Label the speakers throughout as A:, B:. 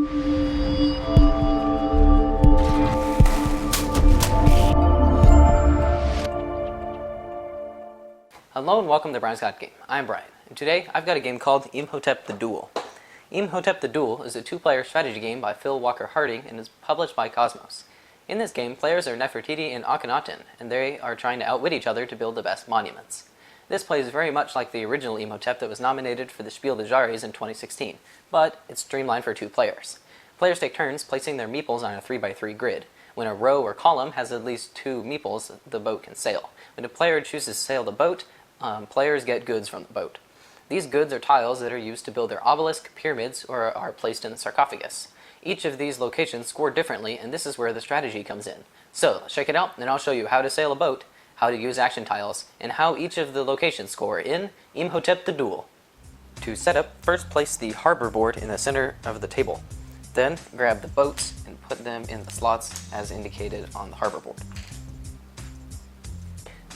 A: Hello and welcome to Brian's Got Game. I'm Brian, and today I've got a game called Imhotep the Duel. Imhotep the Duel is a two-player strategy game by Phil Walker-Harding and is published by KOSMOS. In this game, players are Nefertiti and Akhenaten, and they are trying to outwit each other to build the best monuments. This plays very much like the original Imhotep that was nominated for the Spiel Jahres in 2016, but it's streamlined for two players. Players take turns placing their meeples on a 3x3 grid. When a row or column has at least two meeples, the boat can sail. When a player chooses to sail the boat, players get goods from the boat. These goods are tiles that are used to build their obelisk, pyramids, or are placed in the sarcophagus. Each of these locations score differently, and this is where the strategy comes in. So, let's check it out, and I'll show you how to sail a boat, how to use action tiles, and how each of the locations score in Imhotep the Duel. To set up, first place the harbor board in the center of the table. Then, grab the boats and put them in the slots as indicated on the harbor board.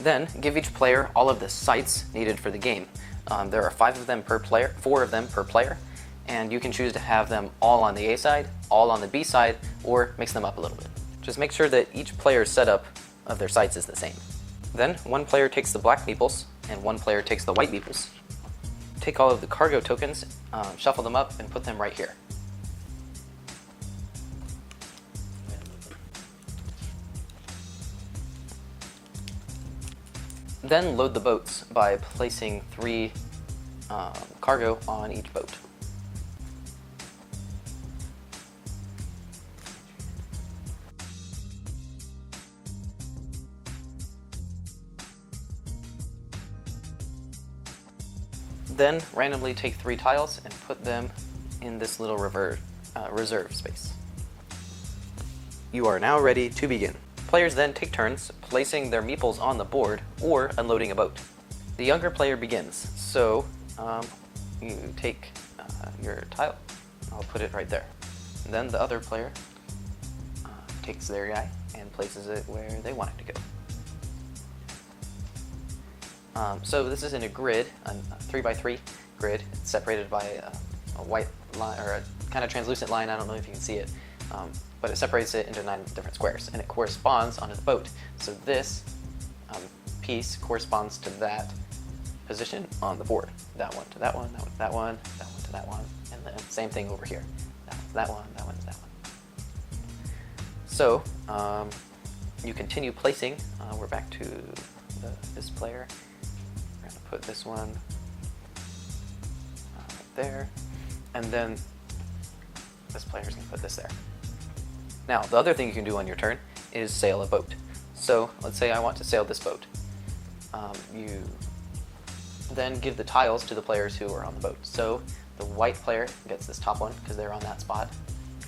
A: Then, give each player all of the sites needed for the game. There are 5 of them per player, 4 of them per player, and you can choose to have them all on the A side, all on the B side, or mix them up a little bit. Just make sure that each player's setup of their sites is the same. Then, one player takes the black meeples, and one player takes the white meeples. Take all of the cargo tokens, shuffle them up, and put them right here. Then load the boats by placing 3 cargo on each boat. Then randomly take 3 tiles and put them in this little reserve space. You are now ready to begin. Players then take turns placing their meeples on the board or unloading a boat. The younger player begins, so you take your tile. I'll put it right there. And then the other player takes their guy and places it where they want it to go. So this is in a grid, a 3x3 grid. It's separated by a white line, or a kind of translucent line. I don't know if you can see it. But it separates it into 9 different squares, and it corresponds onto the boat. So this piece corresponds to that position on the board. That one to that one, that one to that one, that one to that one, and then same thing over here. That one, that one to that one. So you continue placing. We're back to this player. We're going to put this one there, and then this player is going to put this there. Now, the other thing you can do on your turn is sail a boat. So, let's say I want to sail this boat. You then give the tiles to the players who are on the boat. So, the white player gets this top one because they're on that spot.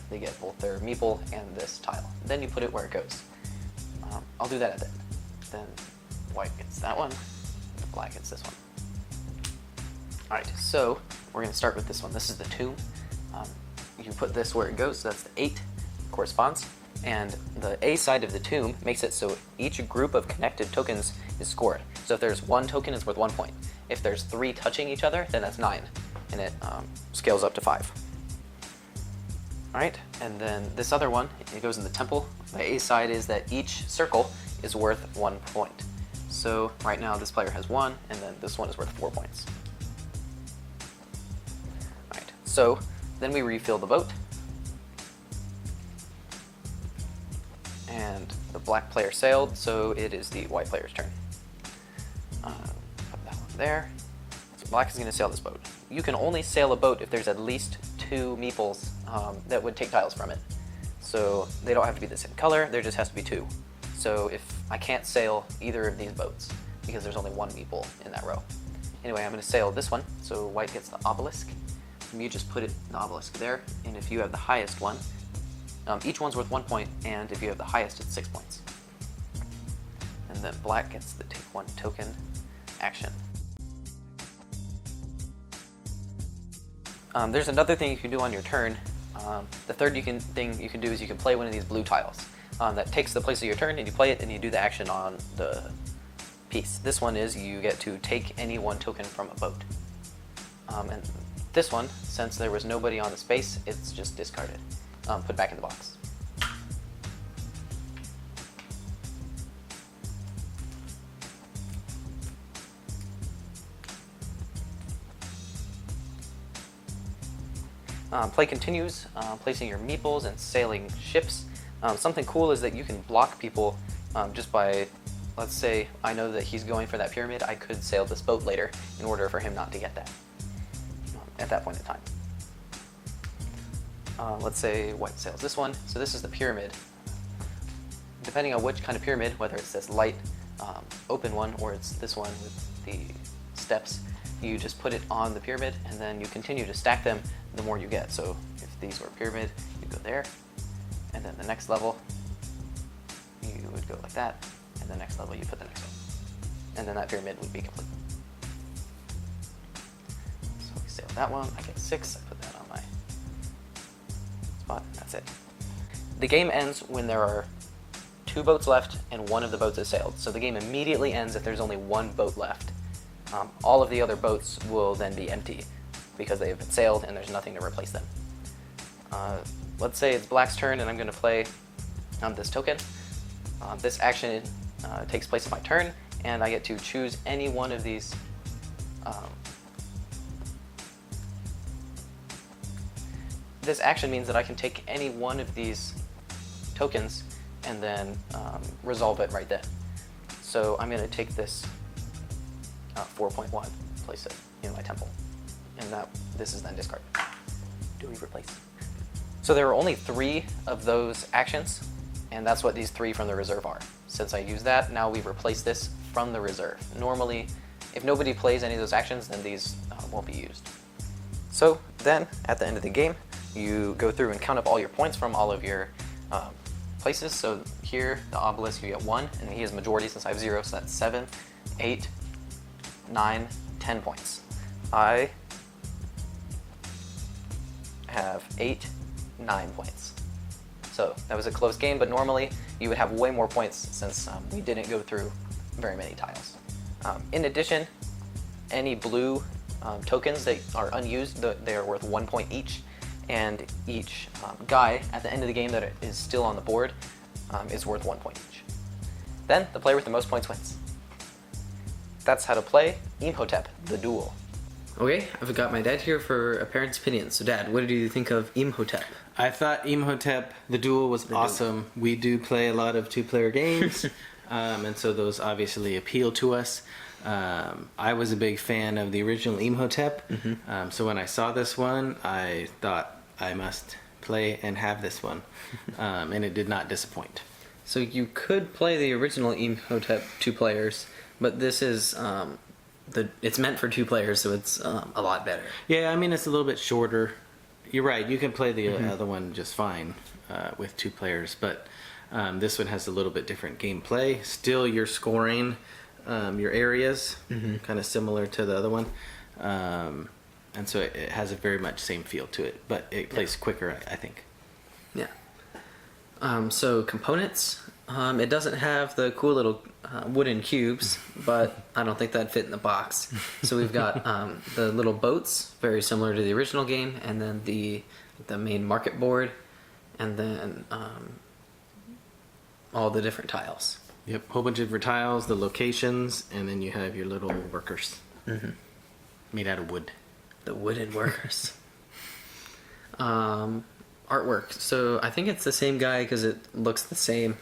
A: They get both their meeple and this tile. Then you put it where it goes. I'll do that at the end. Then white gets that one, the black gets this one. Alright, so we're going to start with this one. This is the tomb. You put this where it goes, so that's the 8. Corresponds, and the A side of the tomb makes it so each group of connected tokens is scored. So if there's 1 token, it's worth 1 point. If there's 3 touching each other, then that's 9, and it scales up to 5. Alright, and then this other one, it goes in the temple. The A side is that each circle is worth 1 point. So right now this player has 1, and then this one is worth 4 points. Alright, so then we refill the boat. And the black player sailed, so it is the white player's turn. Put that one there. So black is going to sail this boat. You can only sail a boat if there's at least 2 meeples that would take tiles from it. So they don't have to be the same color, there just has to be 2. So if I can't sail either of these boats, because there's only 1 meeple in that row. Anyway, I'm going to sail this one, so white gets the obelisk. And you just put the obelisk there, and if you have the highest one, each one's worth 1 point, and if you have the highest, it's 6 points. And then black gets the take 1 token action. There's another thing you can do on your turn. The third thing you can do is you can play one of these blue tiles. That takes the place of your turn, and you play it, and you do the action on the piece. This one is you get to take any 1 token from a boat. And This one, since there was nobody on the space, it's just discarded. Put back in the box. Play continues, placing your meeples and sailing ships. Something cool is that you can block people just by, let's say, I know that he's going for that pyramid, I could sail this boat later in order for him not to get that at that point in time. Let's say white sails this one, so this is the pyramid. Depending on which kind of pyramid, whether it's this light open one or it's this one with the steps, you just put it on the pyramid and then you continue to stack them the more you get. So if these were a pyramid, you go there, and then the next level you would go like that, and the next level you put the next one, and then that pyramid would be complete. So we sail that one, I get 6, I put that on my spot, and that's it. The game ends when there are 2 boats left and one of the boats is sailed. So the game immediately ends if there's only 1 boat left. All of the other boats will then be empty because they have been sailed and there's nothing to replace them. Let's say it's Black's turn and I'm going to play this token. This action takes place on my turn, and I get to choose any one of these this action means that I can take any one of these tokens and then resolve it right then. So I'm going to take this 4.1, place it in my temple, and this is then discarded. Do we replace? So there are only 3 of those actions, and that's what these 3 from the reserve are. Since I use that, now we replace this from the reserve. Normally, if nobody plays any of those actions, then these won't be used. So then, at the end of the game, you go through and count up all your points from all of your places. So here, the obelisk, you get 1, and he has majority since I have 0, so that's 7, 8, 9, 10 points. I have 8, 9 points. So that was a close game, but normally you would have way more points since we didn't go through very many tiles. In addition, any blue tokens that are unused, they are worth 1 point each, and each guy at the end of the game that is still on the board is worth 1 point each. Then the player with the most points wins. That's how to play Imhotep, the Duel. Okay, I've got my dad here for a parent's opinion. So Dad, what did you think of Imhotep?
B: I thought Imhotep, the Duel, was awesome. We do play a lot of 2-player games, and so those obviously appeal to us. I was a big fan of the original Imhotep, so when I saw this one, I thought I must play and have this one, and it did not disappoint.
A: So you could play the original Imhotep 2 players, but this is it's meant for 2 players, so it's a lot better.
B: Yeah, I mean it's a little bit shorter. You're right. You can play the other one just fine with 2 players, but this one has a little bit different gameplay. Still, you're scoring your areas, kind of similar to the other one, and so it has a very much same feel to it, but it plays quicker, I think.
A: Yeah. So components. It doesn't have the cool little wooden cubes, but I don't think that'd fit in the box. So we've got the little boats, very similar to the original game, and then the main market board, and then all the different tiles.
B: Yep, whole bunch of different tiles, the locations, and then you have your little workers made out of wood.
A: The wooden workers. Artwork. So I think it's the same guy because it looks the same.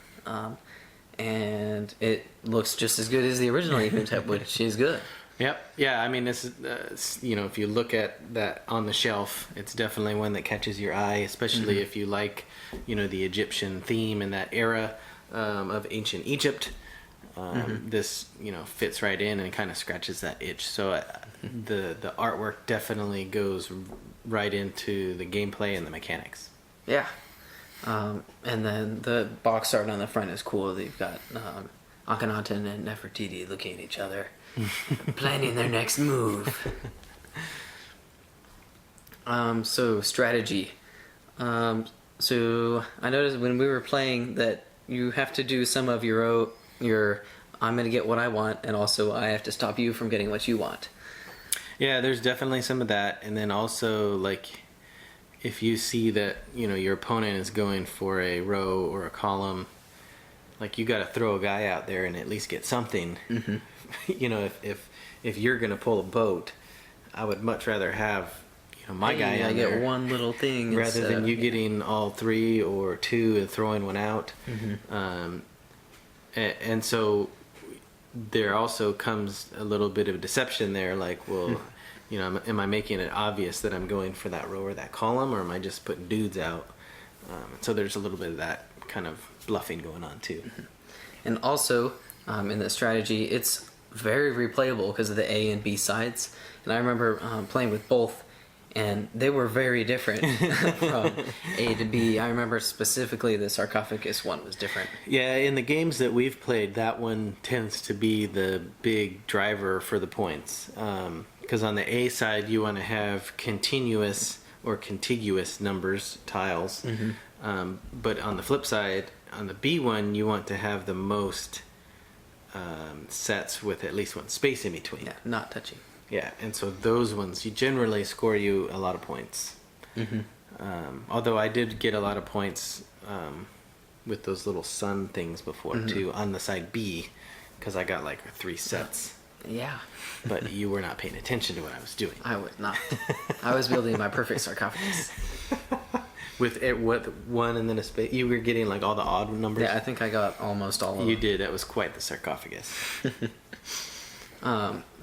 A: And it looks just as good as the original Imhotep, which is good.
B: Yep. Yeah, I mean, this is, if you look at that on the shelf, it's definitely one that catches your eye, especially if you like, the Egyptian theme in that era of ancient Egypt. This, fits right in and kind of scratches that itch. So the artwork definitely goes right into the gameplay and the mechanics.
A: Yeah. And then the box art on the front is cool. They've got Akhenaten and Nefertiti looking at each other, planning their next move. So strategy. So I noticed when we were playing that you have to do some of your I'm going to get what I want, and also I have to stop you from getting what you want.
B: Yeah, there's definitely some of that, and then also like if you see that your opponent is going for a row or a column, like you got to throw a guy out there and at least get something.
A: Mm-hmm.
B: If you're gonna pull a boat, I would much rather have my guy
A: I
B: on
A: get
B: there
A: one little thing
B: rather than you getting all three or two and throwing one out.
A: Mm-hmm.
B: And so there also comes a little bit of deception there, like, well, am I making it obvious that I'm going for that row or that column, or am I just putting dudes out? So there's a little bit of that kind of bluffing going on too.
A: And also, in the strategy, it's very replayable because of the A and B sides. And I remember playing with both, and they were very different from A to B. I remember specifically the sarcophagus one was different.
B: Yeah, in the games that we've played, that one tends to be the big driver for the points. Because on the A side, you want to have continuous or contiguous numbers, tiles.
A: Mm-hmm.
B: But on the flip side, on the B one, you want to have the most sets with at least one space in between.
A: Yeah, not touching.
B: Yeah, and so those ones, you generally score you a lot of points.
A: Mm-hmm.
B: Although I did get a lot of points with those little sun things before too on the side B, because I got like 3 sets.
A: Yeah.
B: But you were not paying attention to what I was doing.
A: I was not. I was building my perfect sarcophagus.
B: With one and then a space, you were getting like all the odd numbers.
A: Yeah, I think I got almost all of them.
B: You did. That was quite the sarcophagus.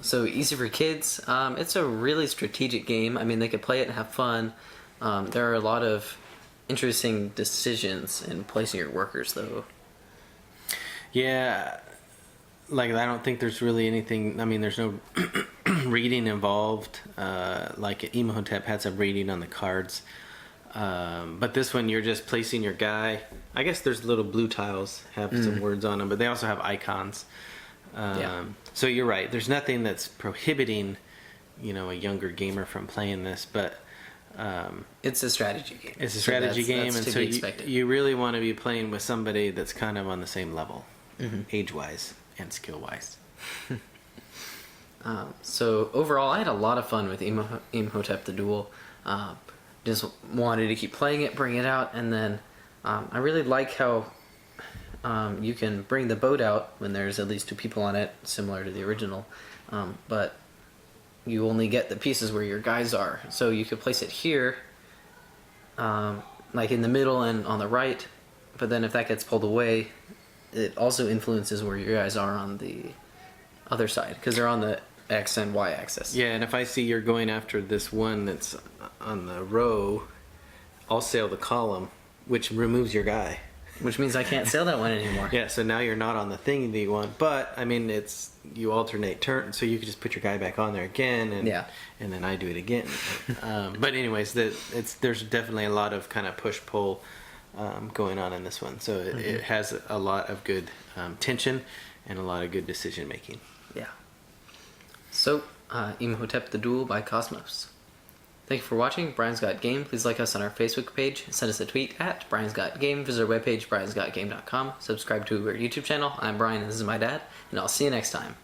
A: So easy for kids. It's a really strategic game. I mean, they could play it and have fun. There are a lot of interesting decisions in placing your workers, though.
B: Yeah, like I don't think there's really anything. I mean, there's no reading involved. Like Imhotep had some reading on the cards, but this one you're just placing your guy. I guess there's little blue tiles have some words on them, but they also have icons.
A: Yeah.
B: So you're right. There's nothing that's prohibiting, a younger gamer from playing this, but
A: It's a strategy game.
B: it's a strategy game,
A: that's
B: and
A: to
B: so
A: be expected.
B: you really want to be playing with somebody that's kind of on the same level, age-wise and skill-wise.
A: So overall, I had a lot of fun with Imhotep the Duel. Just wanted to keep playing it, bring it out, and then I really like how you can bring the boat out when there's at least 2 people on it, similar to the original, but you only get the pieces where your guys are. So you could place it here, like in the middle and on the right, but then if that gets pulled away, it also influences where your guys are on the other side, because they're on the X and Y axis.
B: Yeah, and if I see you're going after this one that's on the row, I'll sail the column, which removes your guy.
A: Which means I can't sail that one anymore.
B: Yeah, so now you're not on the thing that you want, but I mean you alternate turns, so you could just put your guy back on there again, and then I do it again. But anyways, there's definitely a lot of kind of push pull going on in this one, so it has a lot of good tension and a lot of good decision making.
A: Yeah. So, Imhotep the Duel by KOSMOS. Thank you for watching Brian's Got Game. Please like us on our Facebook page. Send us a tweet at Brian's Got Game. Visit our webpage, briansgotgame.com. Subscribe to our YouTube channel. I'm Brian and this is my dad. And I'll see you next time.